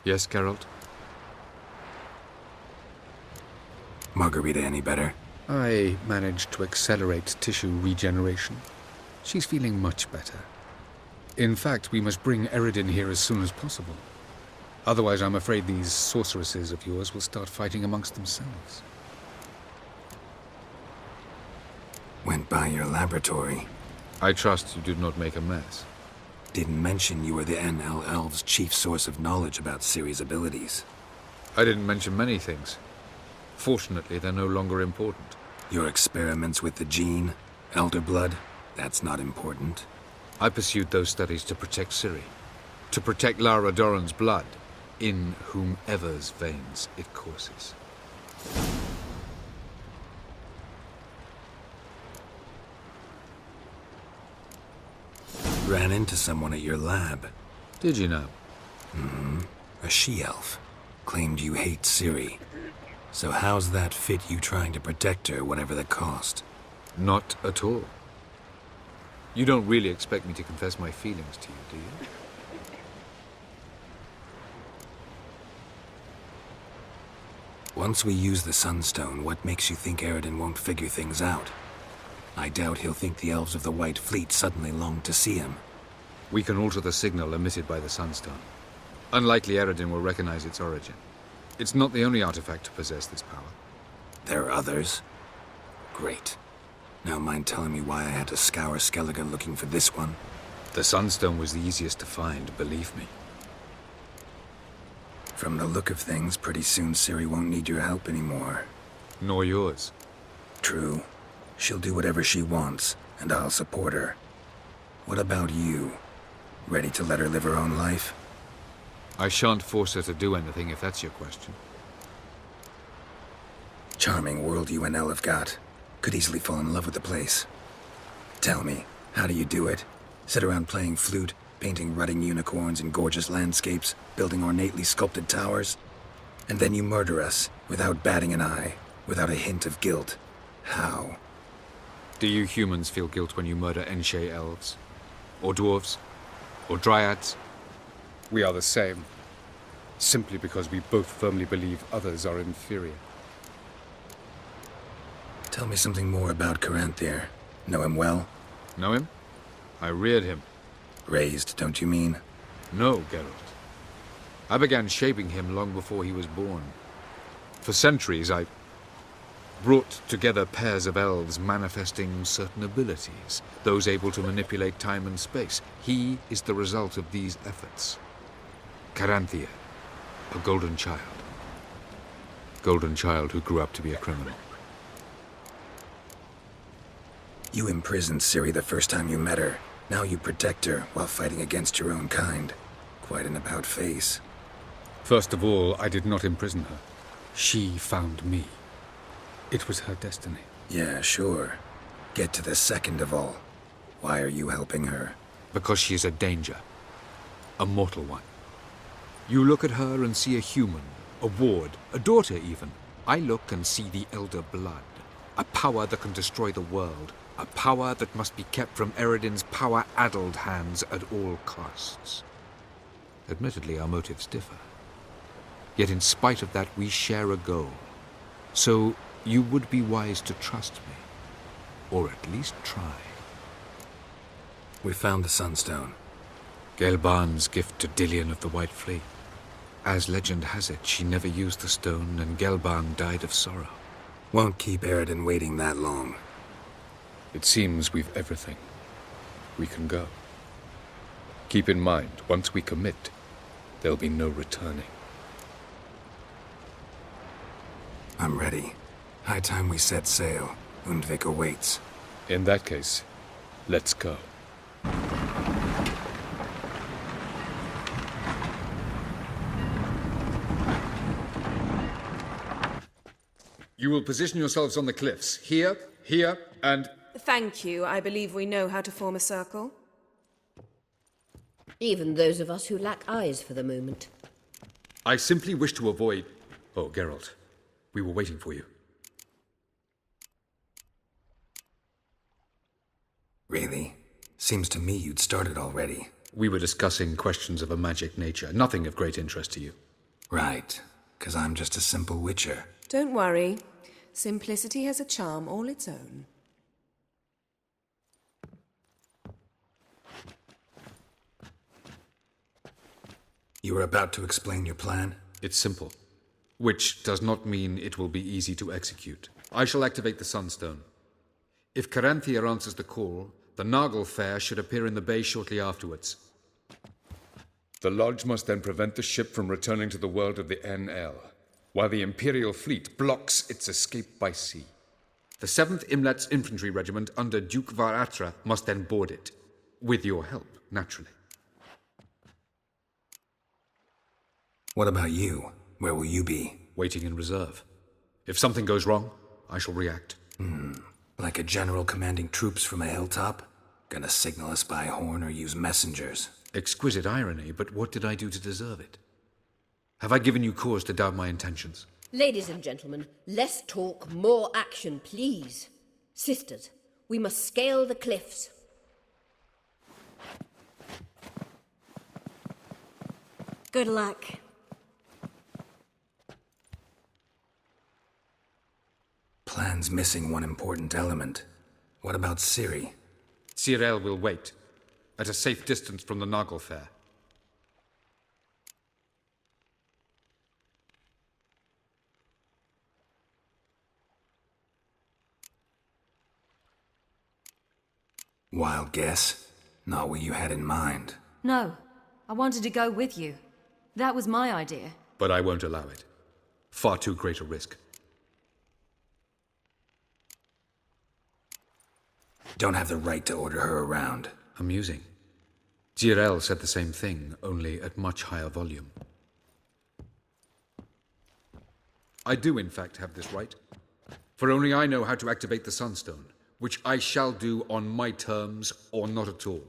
Yes, Geralt? Margarita any better? I managed to accelerate tissue regeneration. She's feeling much better. In fact, we must bring Eredin here as soon as possible. Otherwise, I'm afraid these sorceresses of yours will start fighting amongst themselves. Went by your laboratory. I trust you did not make a mess. Didn't mention you were the NL Elves' chief source of knowledge about Ciri's abilities. I didn't mention many things. Fortunately, they're no longer important. Your experiments with the gene, Elder Blood, that's not important. I pursued those studies to protect Ciri. To protect Lara Doran's blood, in whomever's veins it courses. Ran into someone at your lab. Did you know? A she-elf. Claimed you hate Ciri. So how's that fit you trying to protect her, whatever the cost? Not at all. You don't really expect me to confess my feelings to you, do you? Once we use the Sunstone, what makes you think Eredin won't figure things out? I doubt he'll think the Elves of the White Fleet suddenly long to see him. We can alter the signal emitted by the Sunstone. Unlikely Eredin will recognize its origin. It's not the only artifact to possess this power. There are others? Great. Now mind telling me why I had to scour Skellige looking for this one? The Sunstone was the easiest to find, believe me. From the look of things, pretty soon Ciri won't need your help anymore. Nor yours. True. She'll do whatever she wants, and I'll support her. What about you? Ready to let her live her own life? I shan't force her to do anything if that's your question. Charming world you and Elle have got. Could easily fall in love with the place. Tell me, how do you do it? Sit around playing flute, painting rutting unicorns in gorgeous landscapes, building ornately sculpted towers? And then you murder us, without batting an eye, without a hint of guilt. How? Do you humans feel guilt when you murder Enshe elves? Or dwarves? Or dryads? We are the same. Simply because we both firmly believe others are inferior. Tell me something more about Caranthir. Know him well? Know him? I reared him. Raised, don't you mean? No, Geralt. I began shaping him long before he was born. For centuries, I brought together pairs of elves manifesting certain abilities, those able to manipulate time and space. He is the result of these efforts. Caranthir, a golden child. Golden child who grew up to be a criminal. You imprisoned Ciri the first time you met her. Now you protect her while fighting against your own kind. Quite an about-face. First of all, I did not imprison her. She found me. It was her destiny. Yeah, sure. Get to the second of all. Why are you helping her? Because she is a danger. A mortal one. You look at her and see a human, a ward, a daughter even. I look and see the Elder Blood. A power that can destroy the world. A power that must be kept from Eredin's power-addled hands at all costs. Admittedly, our motives differ. Yet in spite of that, we share a goal. So, you would be wise to trust me. Or at least try. We found the Sunstone. Gelban's gift to Dillion of the White Fleet. As legend has it, she never used the stone, and Gelban died of sorrow. Won't keep Eredin waiting that long. It seems we've everything. We can go. Keep in mind, once we commit, there'll be no returning. I'm ready. High time we set sail. Undvik awaits. In that case, let's go. You will position yourselves on the cliffs. Here, here, and... Thank you. I believe we know how to form a circle. Even those of us who lack eyes for the moment. I simply wish to avoid... Oh, Geralt. We were waiting for you. Really? Seems to me you'd started already. We were discussing questions of a magic nature, nothing of great interest to you. Right, 'cause I'm just a simple witcher. Don't worry. Simplicity has a charm all its own. You were about to explain your plan? It's simple, which does not mean it will be easy to execute. I shall activate the Sunstone. If Caranthia answers the call, the Nargle Fair should appear in the bay shortly afterwards. The Lodge must then prevent the ship from returning to the world of the NL, while the Imperial fleet blocks its escape by sea. The 7th Imlet's Infantry Regiment under Duke Varatra must then board it, with your help, naturally. What about you? Where will you be? Waiting in reserve. If something goes wrong, I shall react. Like a general commanding troops from a hilltop? Gonna signal us by horn or use messengers? Exquisite irony, but what did I do to deserve it? Have I given you cause to doubt my intentions? Ladies and gentlemen, less talk, more action, please. Sisters, we must scale the cliffs. Good luck. Plan's missing one important element. What about Ciri? Cyril will wait, at a safe distance from the Nargle Fair. Wild guess? Not what you had in mind. No, I wanted to go with you. That was my idea. But I won't allow it. Far too great a risk. Don't have the right to order her around. Amusing. Cyril said the same thing, only at much higher volume. I do, in fact, have this right. For only I know how to activate the Sunstone, which I shall do on my terms or not at all.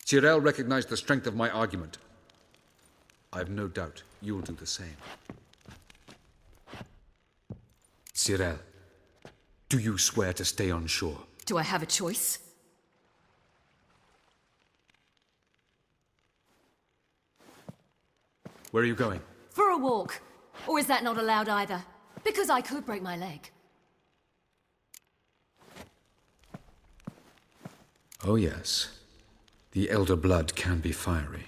Cyril recognized the strength of my argument. I have no doubt you'll do the same. Cyril, do you swear to stay on shore? Do I have a choice? Where are you going? For a walk. Or is that not allowed either? Because I could break my leg. Oh yes. The elder blood can be fiery.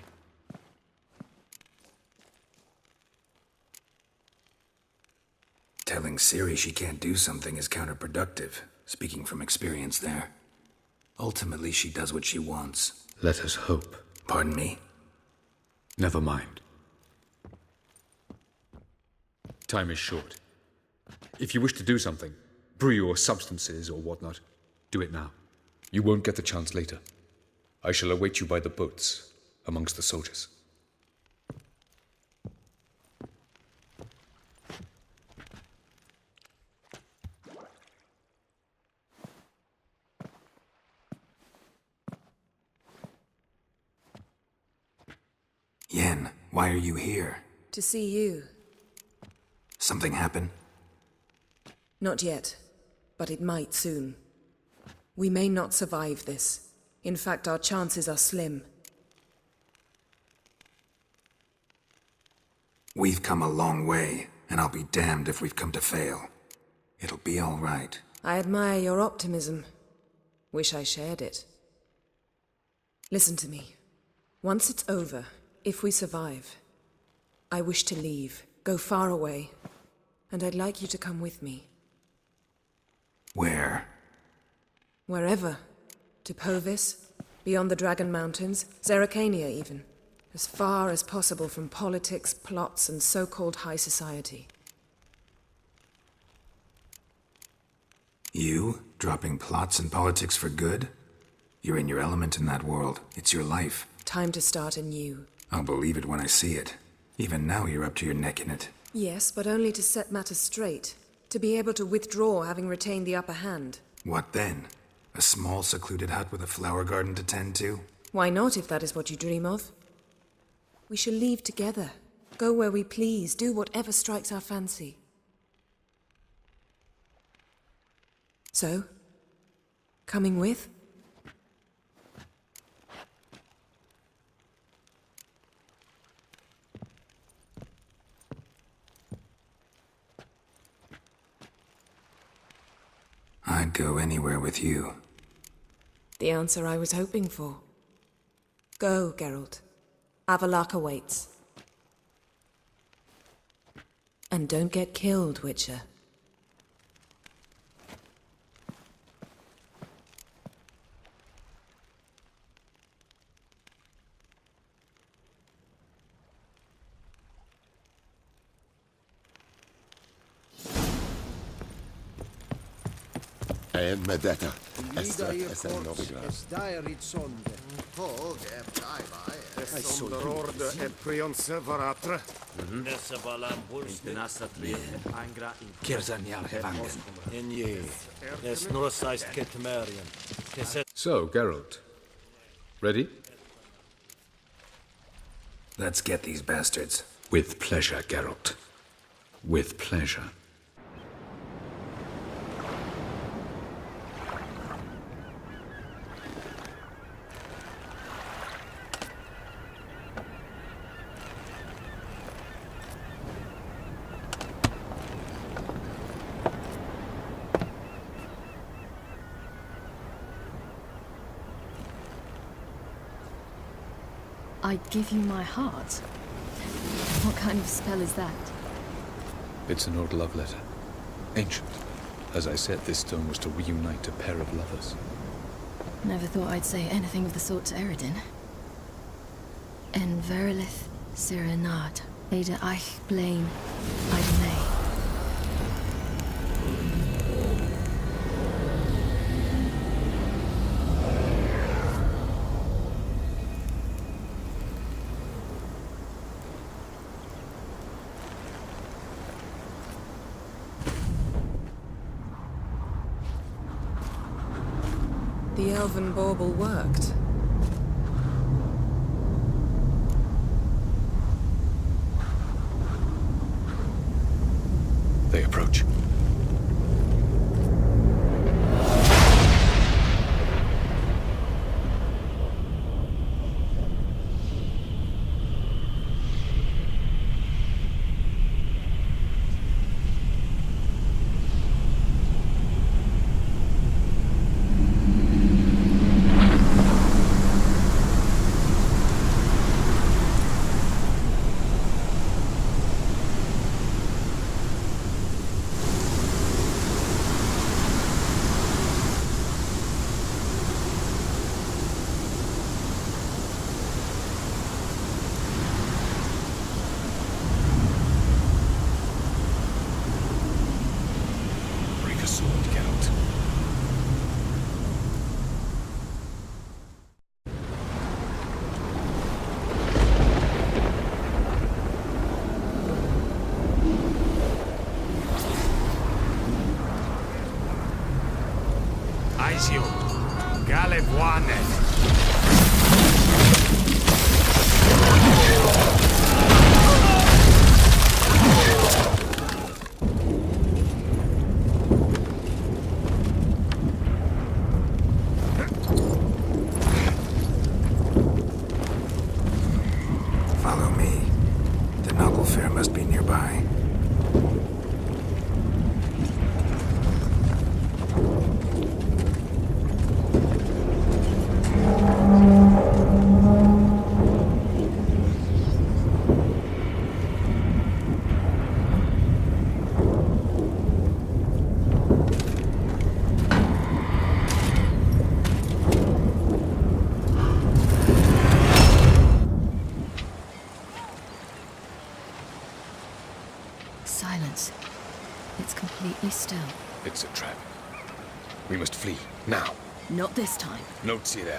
Telling Ciri she can't do something is counterproductive, speaking from experience there. Ultimately, she does what she wants. Let us hope. Pardon me? Never mind. Time is short. If you wish to do something, brew your substances or whatnot, do it now. You won't get the chance later. I shall await you by the boats, amongst the soldiers. Yen, why are you here? To see you. Something happen? Not yet, but it might soon. We may not survive this. In fact, our chances are slim. We've come a long way, and I'll be damned if we've come to fail. It'll be all right. I admire your optimism. Wish I shared it. Listen to me. Once it's over, if we survive, I wish to leave, go far away, and I'd like you to come with me. Where? Wherever. To Povis, beyond the Dragon Mountains, Zeracania even. As far as possible from politics, plots, and so-called high society. You? Dropping plots and politics for good? You're in your element in that world. It's your life. Time to start anew. I'll believe it when I see it. Even now you're up to your neck in it. Yes, but only to set matters straight. To be able to withdraw having retained the upper hand. What then? A small secluded hut with a flower garden to tend to? Why not, if that is what you dream of? We shall leave together. Go where we please, do whatever strikes our fancy. So, coming with? I'd go anywhere with you. The answer I was hoping for. Go, Geralt. Avalok awaits. And don't get killed, Witcher. Medetta, Esther Novigrad. So, Geralt. Ready? Let's get these bastards. With pleasure, Geralt. With pleasure. I'd give you my heart. What kind of spell is that? It's an old love letter. Ancient. As I said, this stone was to reunite a pair of lovers. Never thought I'd say anything of the sort to Eredin. En verilith serenad, Ada eich blame, Idemay. The elven bauble worked. They approach. Aizio, Galevuane. Follow me. The noble fair must be nearby. Silence. It's completely still. It's a trap. We must flee, now. Not this time. No, Cyril.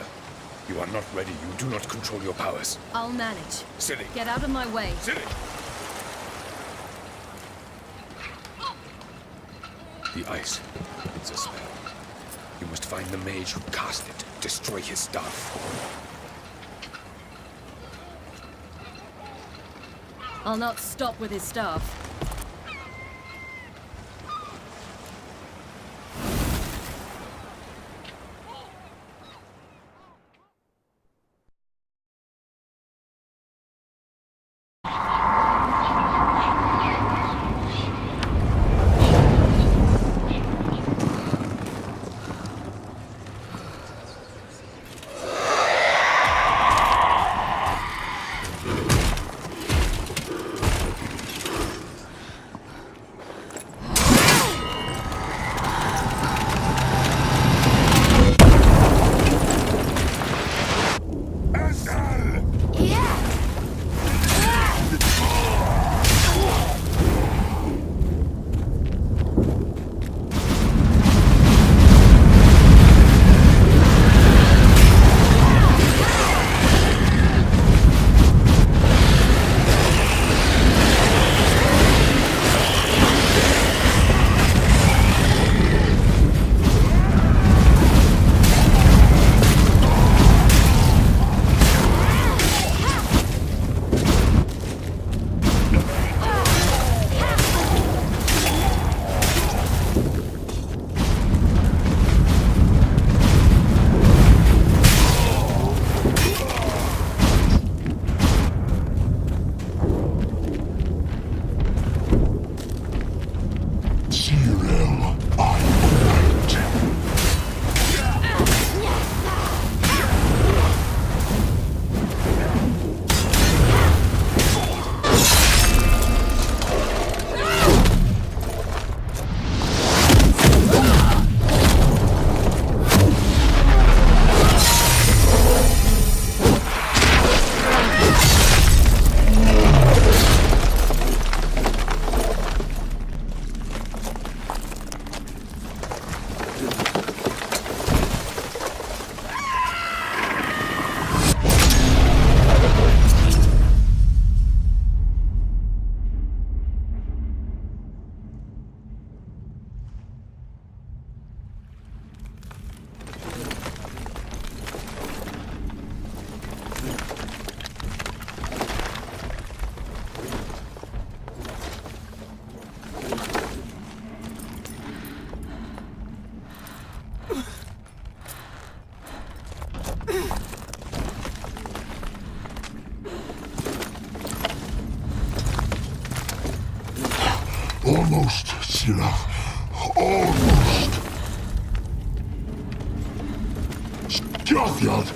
You are not ready. You do not control your powers. I'll manage. Ciri! Get out of my way. Ciri! The ice. It's a spell. You must find the mage who cast it. Destroy his staff. I'll not stop with his staff. Almost, Sirach. Almost. Stjotjad.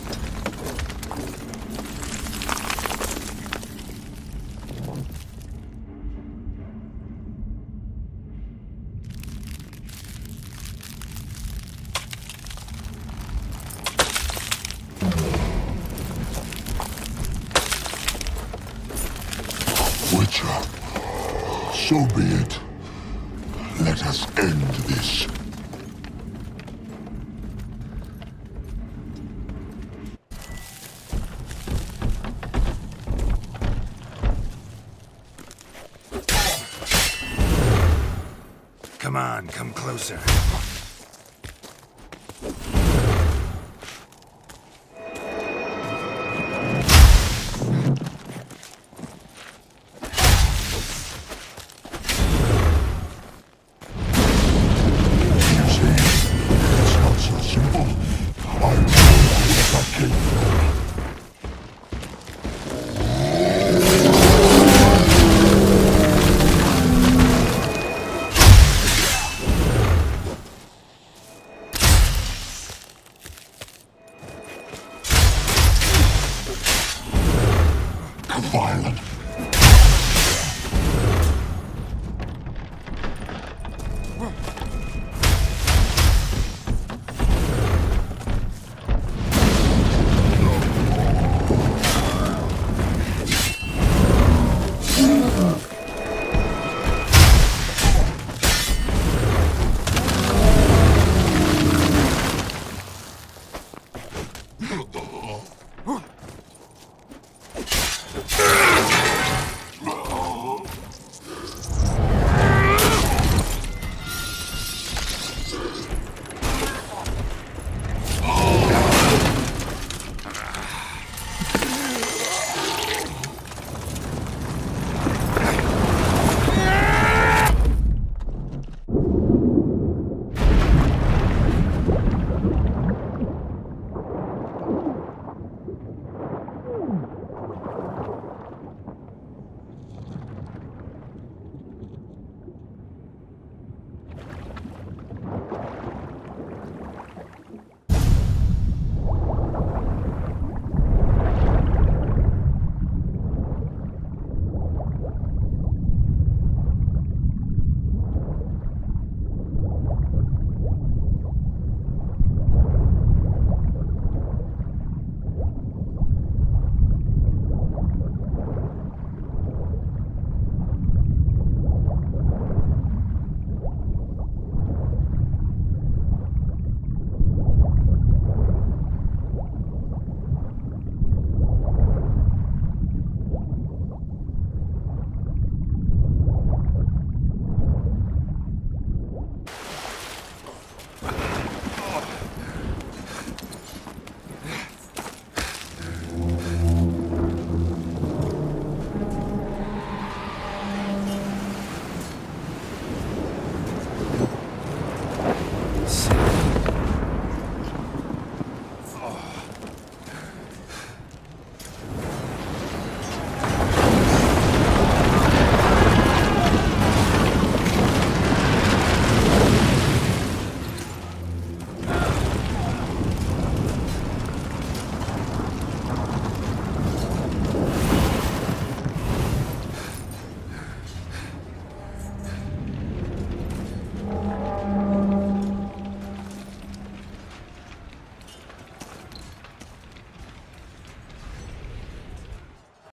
Witcher, so be it. Let us end this. Come on, come closer. It's not so simple. I know what I came for. Violent.